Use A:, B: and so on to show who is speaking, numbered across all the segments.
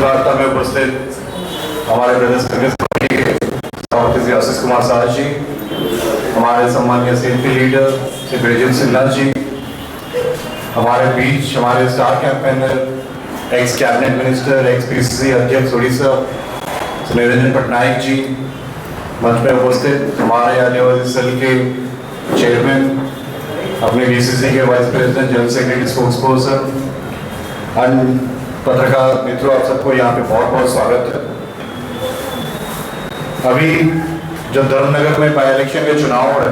A: वार्ता में उपस्थित हमारे प्रदेश कांग्रेस पार्टी के सभापति श्री आशीष कुमार साह जी, हमारे सम्मानीय सीएलपी लीडर श्री ब्रिजेश सिन्हा जी, हमारे बीच हमारे star campaigner, x cabinet minister, x PCC अध्यक्ष उड़ीसा श्री निरंजन पटनायक जी, मंच में उपस्थित हमारे आदिवासी सेल के चेयरमैन, अपने बीसीसी के vice president, general secretary, spokes person, अन्य पत्रकार मित्रों, आप सबको यहाँ पे बहुत बहुत स्वागत है। अभी जो धर्मनगर में बाई इलेक्शन के चुनाव है,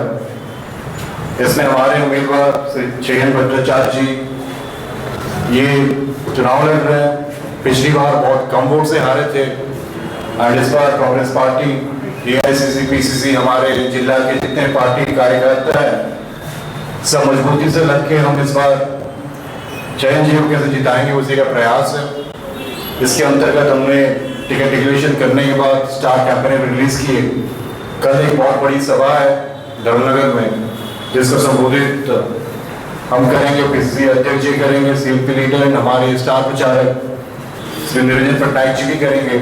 A: इसमें हमारे उम्मीदवार श्री चेयन भट्टाचार्य जी ये चुनाव लड़ रहे हैं। पिछली बार बहुत कम वोट से हारे थे और इस बार कांग्रेस पार्टी, एआईसीसी, पीसीसी, हमारे जिला के जितने पार्टी कार्यकर्ता हैं, सब मजबूती से लग के हम इस बार चयन जी को कैसे जिताएंगे उसी का प्रयास है। इसके अंतर्गत हमने टिकट डिक्लेरेशन करने के बाद स्टार कैंपेन रिलीज किए। कल एक बहुत बड़ी सभा है धर्मनगर में, जिसको संबोधित हम करेंगे, पीसीसी अध्यक्ष जी करेंगे, सीएलपी लीडर, हमारे स्टार प्रचारक श्री निरंजन पटनायक जी भी करेंगे।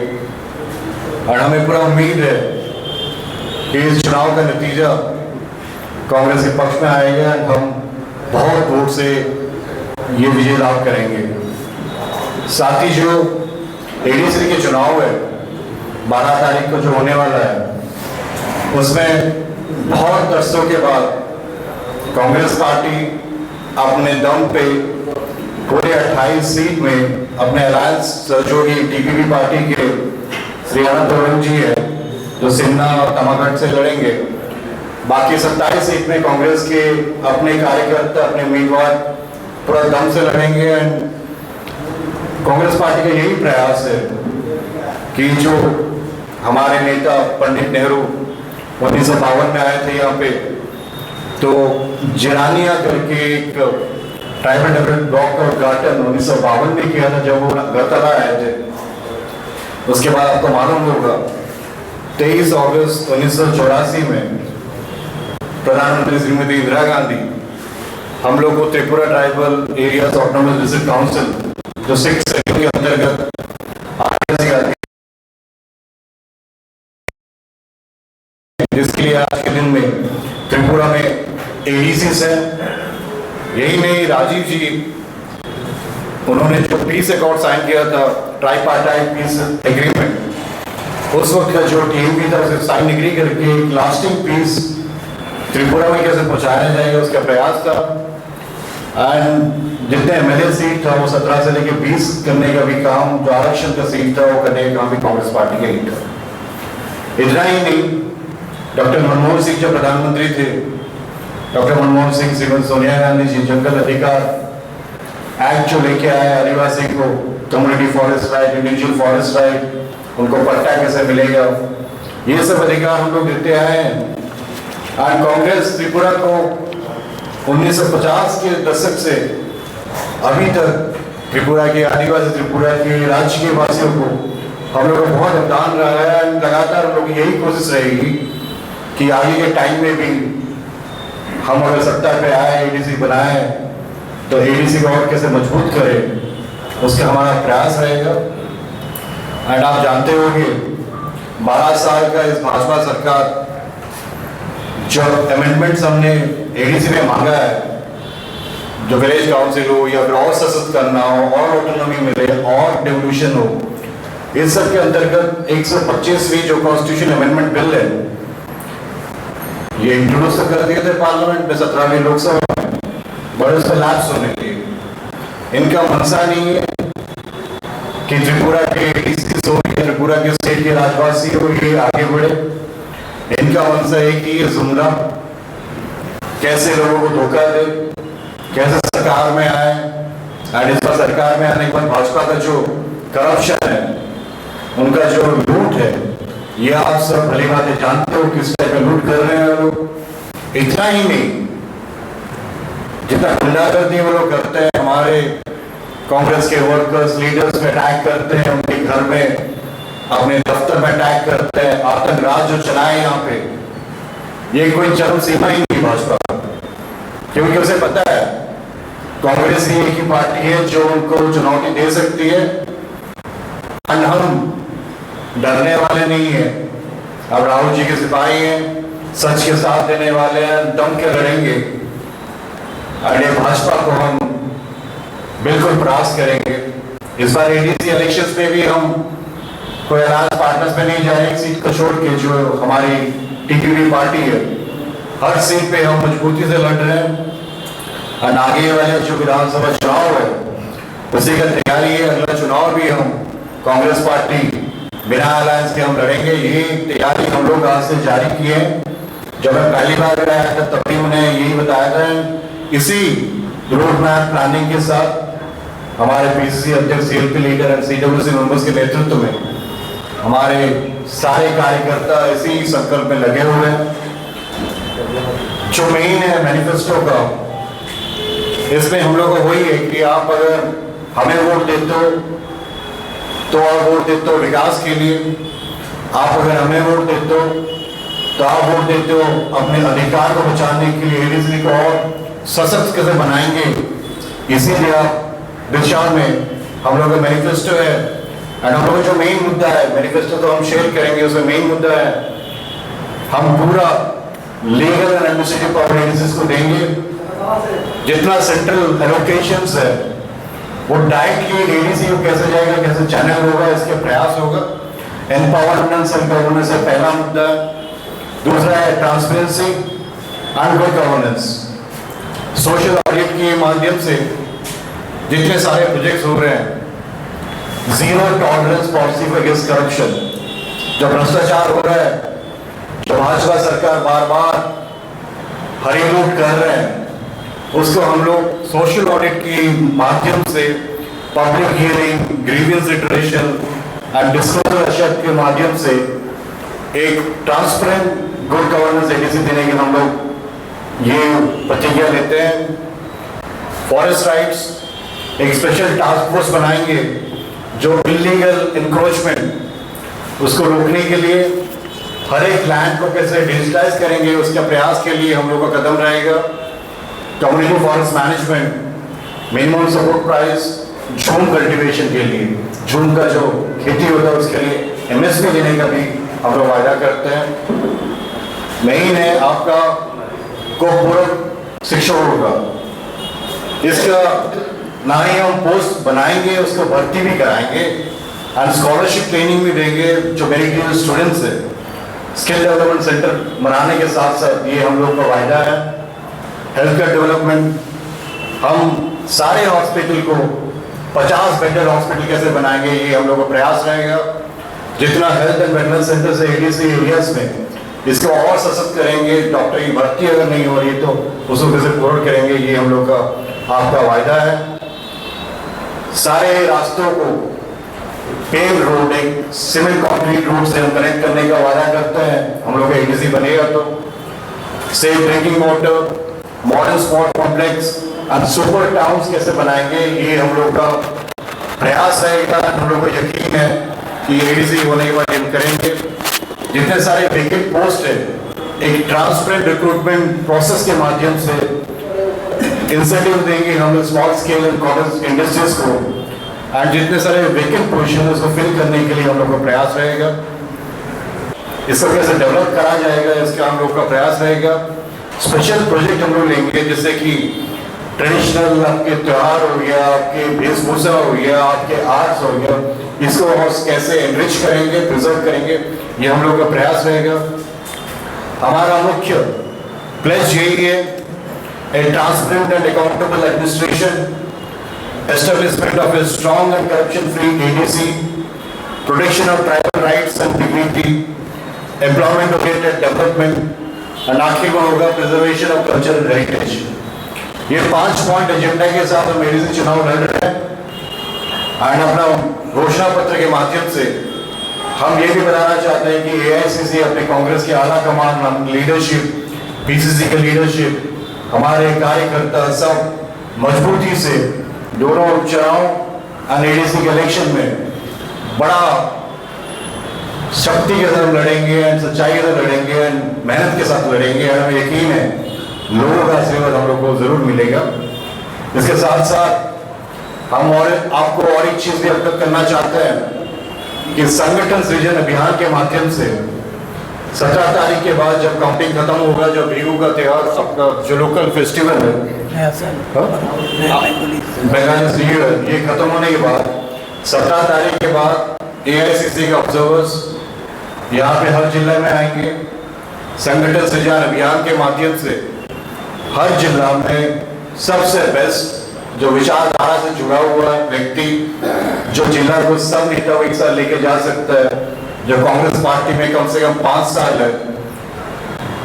A: और हमें पूरा उम्मीद है कि इस चुनाव का नतीजा कांग्रेस के पक्ष में आएगा। हम बहुत वोट से ये विजय लाभ करेंगे। साथ ही जो एडीसी के चुनाव है 12 तारीख को जो होने वाला है, उसमें बहुत अरसों के बाद कांग्रेस पार्टी अपने दम पे पूरे 28 सीट में अपने अलायंस सहयोगी टीपीपी पार्टी के श्री अनंत तोरंग जी है जो सिन्हा और तमागढ़ से लड़ेंगे। बाकी 27 सीट में कांग्रेस के अपने कार्यकर्ता, अपने उम्मीदवार पूरा दम से लड़ेंगे। कांग्रेस पार्टी का यही प्रयास है कि जो हमारे नेता पंडित नेहरू 1952 में आए थे यहाँ पे, तो जिरानिया करके एक ट्राइबल डेवलपमेंट ब्लॉक का उद्घाटन 1952 में किया था जब वो अगरतला आए थे। उसके बाद आपको मालूम होगा 23 अगस्त 1984 में प्रधानमंत्री श्रीमती इंदिरा गांधी हम लोग को Tripura tribal areas autonomous district council जो 6 सेक्टर के अंतर्गत जिसके लिए आज के दिन में त्रिपुरा में एडीसी है। यही नहीं, राजीव जी उन्होंने जो पीस अकॉर्ड साइन किया था, ट्राइपार्टाइट पीस एग्रीमेंट, उस वक्त का जो टीम की तरफ से साइन एग्री करके एक लास्टिंग पीस त्रिपुरा में कैसे पहुंचाया जाएगा उसका प्रयास था। एंड जितने एमएलए सीट था वो 17 से लेकर 20 करने का भी काम, जो आरक्षण का सीट था वो करने का काम भी कांग्रेस पार्टी का ही था। इतना ही नहीं, डॉक्टर मनमोहन सिंह जब प्रधानमंत्री थे, डॉक्टर मनमोहन सिंह श्रीमती सोनिया गांधी जी जंगल अधिकार एक्ट जो लेके आए, आदिवासी को community forest right, individual forest right, उनको पट्टा कैसे मिलेगा, ये सब अधिकार हम लोग देते आए हैं। और कांग्रेस त्रिपुरा को 1950 के दशक से अभी तक त्रिपुरा के आदिवासी, त्रिपुरा के राज्य के वासियों को हम लोग का बहुत योगदान रहा है। लगातार हम लोग यही कोशिश रहेगी कि आगे के टाइम में भी हम अगर सत्ता पे आए, एडीसी बनाए, तो एडीसी को और कैसे मजबूत करें उसका हमारा प्रयास रहेगा। एंड आप जानते होंगे 12 साल का इस भाजपा सरकार जो अमेंडमेंट्स हमने एडीसी में मांगा है, जो विलेज काउंसिल हो या फिर और सशक्त करना हो, और ऑटोनॉमी मिले, और डेवोल्यूशन हो, इस सब के अंतर्गत 125वीं जो कॉन्स्टिट्यूशन अमेंडमेंट बिल है, ये इंट्रोड्यूस कर दिए थे पार्लियामेंट में 17वीं लोकसभा में, बड़े उसका लैप्स होने दिए। इनका मनसा नहीं है कि त्रिपुरा के एडीसी हो या त्रिपुरा के स्टेट के राज्यवासी हो ये आगे बढ़े। इनका मनसा है कि ये जुमला कैसे लोगों को धोखा दे, कैसे सरकार में आए, और इस बार सरकार में आने के बाद भाजपा का जो करप्शन है, उनका जो लूट है, ये आप सब भली बात जानते हो किस टाइप में लूट कर रहे हैं लोग। इतना ही नहीं, जितना गुंडागर्दी वो लोग करते हैं, हमारे कांग्रेस के वर्कर्स, लीडर्स में अटैक करते हैं, उनके घर में, अपने दफ्तर में अटैक करते हैं, आतंक राज जो चलाए यहाँ पे, ये कोई चरम सीमा ही नहीं भाजपा, क्योंकि उसे पता है कांग्रेस ही एक ही पार्टी है जो उनको चुनौती दे सकती है एंड हम डरने वाले नहीं हैं। अब राहुल जी के सिपाही हैं, सच के साथ देने वाले हैं, दम के लड़ेंगे। अरे भाजपा को हम बिल्कुल परास्त करेंगे। इस बार एडीसी इलेक्शंस में भी हम कोई अलायंस पार्टनर्स में नहीं जा रहे, एक सीट को छोड़ के जो हमारी टीटीपी पार्टी है, हर सीट पे हम मजबूती से लड़ रहे हैं। और आगे वाले जो विधानसभा चुनाव है उसी का तैयारी है। अगला चुनाव भी हम कांग्रेस पार्टी बिना अलायंस के हम लड़ेंगे। ये तैयारी हम लोग आज से जारी की है। जब मैं पहली बार आया था तब भी उन्हें यही बताया था। इसी रोड मैप प्लानिंग के साथ हमारे पीसीसी अध्यक्ष, CLP leader and CWC members के नेतृत्व में हमारे सारे कार्यकर्ता इसी संकल्प में लगे हुए हैं। जो मेन है मैनिफेस्टो का, इसमें हम लोग को वही है कि आप अगर हमें वोट देते हो तो आप वोट देते हो विकास के लिए, आप अगर हमें वोट देते हो तो आप वोट देते हो अपने अधिकार को बचाने के लिए, एडीसी को और सशक्त कैसे बनाएंगे। इसीलिए आप दिशा में हम लोग का मैनिफेस्टो है। और हम लोग जो मेन मुद्दा है, मैनिफेस्टो तो हम शेयर करेंगे, उसमें मेन मुद्दा है हम पूरा legal and administrative power agencies को देंगे। जितना सेंट्रल एलोकेशंस है वो डायरेक्टली एडीसी को कैसे जाएगा, कैसे चैनल होगा, इसके प्रयास होगा। एम्पावरमेंट सेल्फ गवर्नेंस से पहला मुद्दा है। दूसरा है transparency and good governance. Social audit के माध्यम से जितने सारे प्रोजेक्ट्स हो रहे हैं, zero tolerance policy for against corruption, जो भ्रष्टाचार हो रहा है, जो भाजपा सरकार बार बार हरी लूट कर रहे हैं, उसको हम लोग सोशल ऑडिट के माध्यम से पब्लिक हियरिंग, ग्रीवियंस लिटरेशन एंड डिस्क्लोजर एशर्ट के माध्यम से एक ट्रांसपेरेंट गुड गवर्नेंस एडीसी देने के हम लोग ये प्रतिज्ञा लेते हैं। फॉरेस्ट राइट्स, एक स्पेशल टास्क फोर्स बनाएंगे जो इलीगल इंक्रोचमेंट उसको रोकने के लिए हर एक लैंड को कैसे डिजिटलाइज करेंगे, उसके प्रयास के लिए हम लोग का कदम रहेगा। Community forest management, minimum support price झूम कल्टीवेशन के लिए, झूम का जो खेती होता है उसके लिए एमएसपी देने का भी हम लोग वायदा करते हैं। मेन है आपका को शिक्षा होगा, इसका ना ही हम पोस्ट बनाएंगे, उसको भर्ती भी कराएंगे एंड स्कॉलरशिप ट्रेनिंग भी देंगे जो मेरिट स्टूडेंट्स है। स्किल डेवलपमेंट सेंटर बनाने के साथ साथ ये हम लोग का वायदा है। हेल्थ केयर डेवलपमेंट, हम सारे हॉस्पिटल को 50 बेडेड हॉस्पिटल कैसे बनाएंगे, ये हम लोग का प्रयास रहेगा। जितना हेल्थ एंड वेलनेस सेंटर से एडीसी एरियाज में इसको और सशक्त करेंगे। डॉक्टर की भर्ती अगर नहीं हो रही है तो उसको कैसे पूर्ण करेंगे, ये हम लोग का आपका वायदा है। सारे रास्तों को पेव रोड, एक सीमेंट कंक्रीट रोड से हम कनेक्ट करने का वादा करते हैं। हम लोग का एडीसी बनेगा तो safe drinking water, modern sport complex और सुपर टाउन्स कैसे बनाएंगे, ये हम लोग का प्रयास रहेगा। हम लोग को यकीन है कि एडीसी होने के बाद हम करेंगे। जितने सारे वेकेंट पोस्ट है, एक ट्रांसपेरेंट रिक्रूटमेंट प्रोसेस के माध्यम से इंसेंटिव देंगे हम लोग small scale and commerce industries को। एंड जितने सारे वेकेंट पोजीशन उसको फिल करने के लिए हम लोग का प्रयास रहेगा। इसको कैसे डेवलप करा जाएगा, इसका हम लोग का प्रयास रहेगा। स्पेशल प्रोजेक्ट हम लोग लेंगे, जैसे कि ट्रेडिशनल आपके त्योहार हो गया, आपके वेशभूषा हो गया, आपके आर्ट्स हो गया, इसको हम कैसे एनरिच करेंगे, प्रिजर्व करेंगे, ये हम लोग का प्रयास रहेगा। हमारा मुख्य प्लेज यही है, a transparent and accountable administration, establishment of a strong and corruption-free ADC, protection of tribal rights and dignity, employment-oriented development, and आखिर में होगा preservation of cultural heritage। ये 5 पॉइंट एजेंडा के साथ हम एडीसी चुनाव लड़ रहे हैं। और अपना घोषणा पत्र के माध्यम से हम ये भी बताना चाहते हैं कि एआईसीसी अपने कांग्रेस के आला कमान लीडरशिप, पीसीसी का लीडरशिप, हमारे कार्यकर्ता सब मजबूती से दोनों चुनाव और एडीसी के इलेक्शन में बड़ा शक्ति के साथ लड़ेंगे, सच्चाई के साथ लड़ेंगे, मेहनत के साथ लड़ेंगे। और हमें यकीन है लोगों का आशीर्वाद हम लोग को जरूर मिलेगा। इसके साथ साथ हम और आपको और एक चीज भी अवगत करना चाहते हैं कि संगठन सृजन अभियान के माध्यम से 17 तारीख के बाद जब काउंटिंग खत्म होगा, जब बिहू का त्योहार, आपका जो लोकल फेस्टिवल है बंगाली न्यू ईयर, ये खत्म होने के बाद 17 तारीख के बाद AICC के ऑब्जर्वर्स यहाँ पे हर जिले में आएंगे। संगठन सृजन अभियान के माध्यम से हर जिला में सबसे बेस्ट जो विचारधारा से जुड़ा हुआ व्यक्ति, जो जिला को सब नेता एक साथ लेके जा सकता है, जो कांग्रेस पार्टी में कम से कम 5 साल है,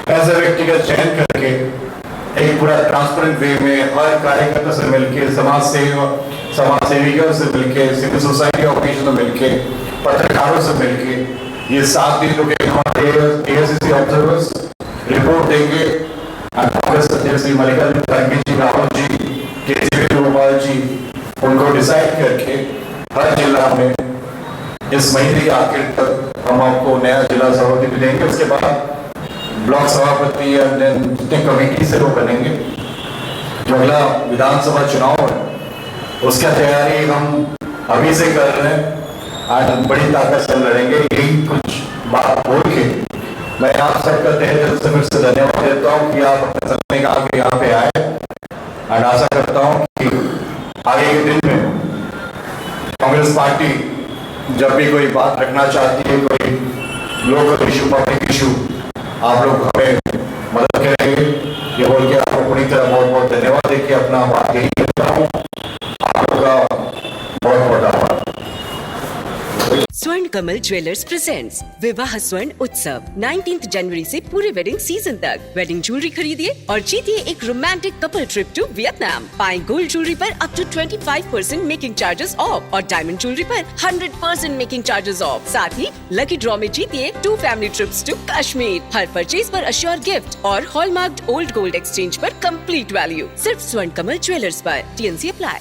A: ऐसे व्यक्ति का चयन करके एक पूरा ट्रांसपेरेंट वे में हर कार्यकर्ता से मिलके, समाज सेविकों से मिलके, सिविल सोसाइटी ऑर्गेनाइजेशन से मिलके, पत्रकारों से मिलके, ये 7 दिन लोग AICC ऑब्जर्वर्स रिपोर्ट देंगे। कांग्रेस अध्यक्ष श्री मल्लिकार्जुन खड़गे जी, राहुल जी, KC वेणुगोपाल जी, उनको डिसाइड करके हर जिला में इस महीने के आखिर तक हम आपको नया जिला सभापति भी देंगे। उसके बाद ब्लॉक सभापति या जितने कमेटी से वो बनेंगे, जो अगला विधानसभा चुनाव है उसका तैयारी हम अभी से कर रहे हैं। आज बड़ी ताकत से लड़ेंगे। यही कुछ बात बोल के मैं आप सबका तहे दिल से फिर से धन्यवाद देता हूँ कि आप अपने समय निकाल के यहाँ पे आए। और आशा करता हूँ कि आगे के दिन में कांग्रेस पार्टी जब भी कोई बात रखना चाहती है, कोई लोकल इशू, पब्लिक इशू, आप लोग हमें मदद करेंगे। ये बोल के आपको पूरी तरह बहुत बहुत धन्यवाद देके अपना बात यही करता हूँ। आप लोग का बहुत बहुत आभार।
B: स्वर्ण कमल ज्वेलर्स प्रेजेंट्स विवाह स्वर्ण उत्सव 19 जनवरी से पूरे वेडिंग सीजन तक वेडिंग ज्वेलरी खरीदिए और जीतिए एक romantic couple trip to Vietnam. पाएं गोल्ड ज्वेलरी पर up to 25% making charges off और डायमंड ज्वेलरी पर 100% मेकिंग चार्जेस ऑफ। साथ ही लकी ड्रॉ में जीतिए 2 फैमिली ट्रिप्स टू कश्मीर। हर परचेज पर अश्योर गिफ्ट और हॉलमार्क्ड ओल्ड गोल्ड एक्सचेंज पर कंप्लीट वैल्यू। सिर्फ स्वर्ण कमल ज्वेलर्स पर। TNC apply.